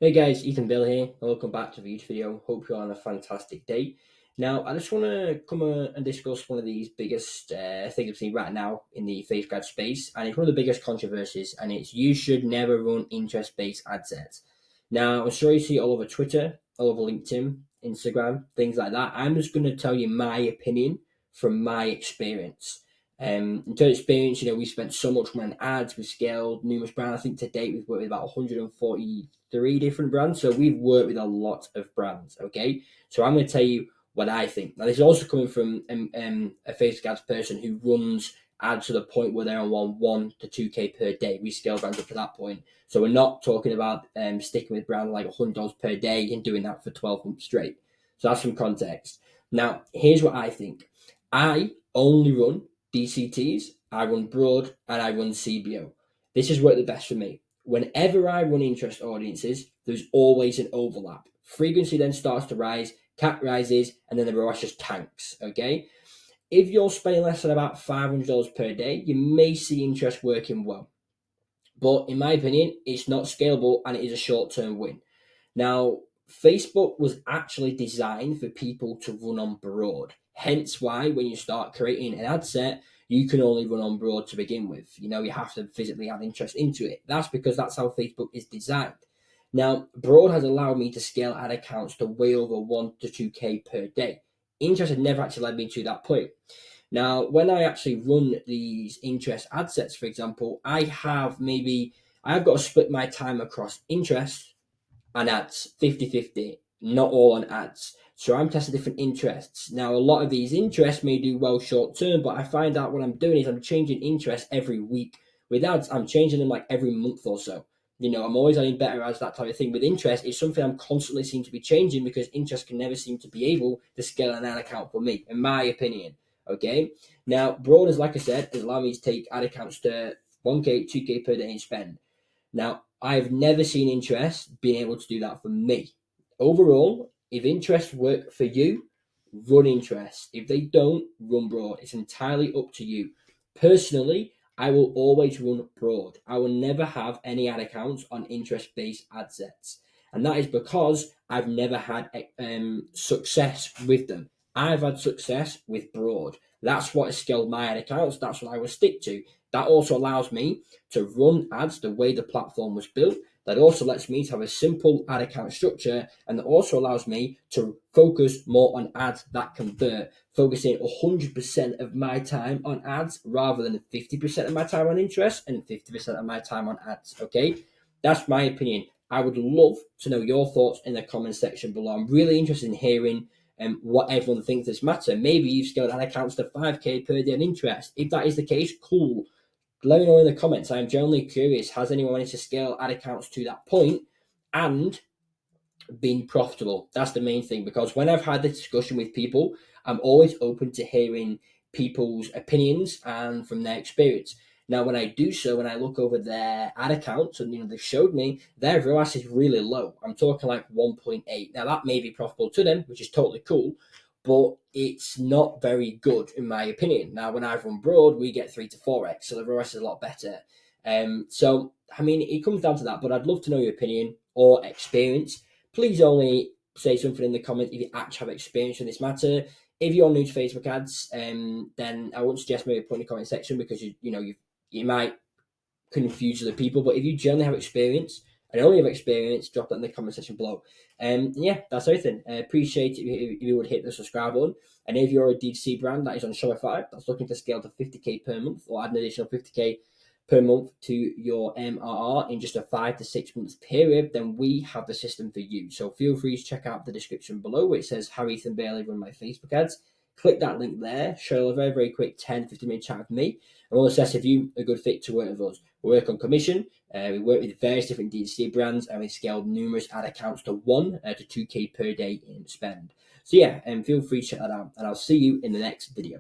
Hey guys, Ethan Bill here. Welcome back to the YouTube video. Hope you're on a fantastic day. Now, I just want to come and discuss one of these biggest things I'm seeing right now in the Facebook ad space, and it's one of the biggest controversies, and it's you should never run interest-based ad sets. Now, I'm sure you see it all over Twitter, all over LinkedIn, Instagram, things like that. I'm just going to tell you my opinion from my experience. In terms of experience, we spent so much money on ads, we've scaled numerous brands. I think to date we've worked with about 143 different brands. So we've worked with a lot of brands. Okay. So I'm going to tell you what I think. Now, this is also coming from a Facebook ads person who runs ads to the point where they're on 1 to 2K per day. We scale brands up to that point. So we're not talking about sticking with brands like $100 per day and doing that for 12 months straight. So that's some context. Now, here's what I think. I only run DCTs, I run broad, and I run CBO. This has worked the best for me. Whenever I run interest audiences, there's always an overlap. Frequency then starts to rise, CAC rises, and then the ROAS just tanks, okay? If you're spending less than about $500 per day, you may see interest working well. But in my opinion, it's not scalable and it is a short-term win. Now, Facebook was actually designed for people to run on broad. Hence why when you start creating an ad set, you can only run on broad to begin with. You have to physically have interest into it. That's because that's how Facebook is designed. Now, broad has allowed me to scale ad accounts to way over 1 to 2K per day. Interest had never actually led me to that point. Now, when I actually run these interest ad sets, for example, I've got to split my time across interest and ads 50-50, not all on ads. So I'm testing different interests. Now, a lot of these interests may do well short term, but I find out what I'm doing is I'm changing interests every week. With ads, I'm changing them like every month or so. I'm always adding better ads, that type of thing. With interest, it's something I'm constantly seem to be changing because interest can never seem to be able to scale an ad account for me, in my opinion. Okay. Now, broad, as like I said, is allowing me to take ad accounts to 1K, 2K per day in spend. Now, I've never seen interest being able to do that for me. Overall, if interest work for you, run interest. If they don't, run broad. It's entirely up to you. Personally, I will always run broad. I will never have any ad accounts on interest-based ad sets. And that is because I've never had success with them. I've had success with broad. That's what has scaled my ad accounts. That's what I will stick to. That also allows me to run ads the way the platform was built. That also lets me to have a simple ad account structure, and that also allows me to focus more on ads that convert, focusing 100% of my time on ads rather than 50% of my time on interest and 50% of my time on ads. Okay, that's my opinion. I would love to know your thoughts in the comment section below. I'm really interested in hearing what everyone thinks this matter. Maybe you've scaled ad accounts to 5K per day on interest. If that is the case, cool. Let me know in the comments. I am genuinely curious. Has anyone managed to scale ad accounts to that point and been profitable? That's the main thing, because when I've had this discussion with people, I'm always open to hearing people's opinions and from their experience. Now, when I do so, when I look over their ad accounts and they've showed me their ROAS is really low. I'm talking like 1.8. Now, that may be profitable to them, which is totally cool, but it's not very good in my opinion. Now, when I've run broad, we get 3 to 4x, so the ROAS is a lot better. So I mean, it comes down to that, but I'd love to know your opinion or experience. Please only say something in the comments if you actually have experience in this matter. If you're new to Facebook ads, then I wouldn't suggest maybe put in the comment section, because you might confuse other people. But if you generally have experience and only have experience, drop that in the comment section below. Yeah, that's everything. I appreciate it if you would hit the subscribe button. And if you're a D2C brand that is on Shopify that's looking to scale to 50K per month or add an additional 50K per month to your MRR in just a 5 to 6 months period, then we have the system for you. So feel free to check out the description below where it says how Ethan Bailey run my Facebook ads. Click that link there, show a very, very quick 10-15 minute chat with me, and we'll assess if you are a good fit to work with us. We work on commission, we work with various different D2C brands, and we scaled numerous ad accounts to 1 to 2K per day in spend. So yeah, feel free to check that out, and I'll see you in the next video.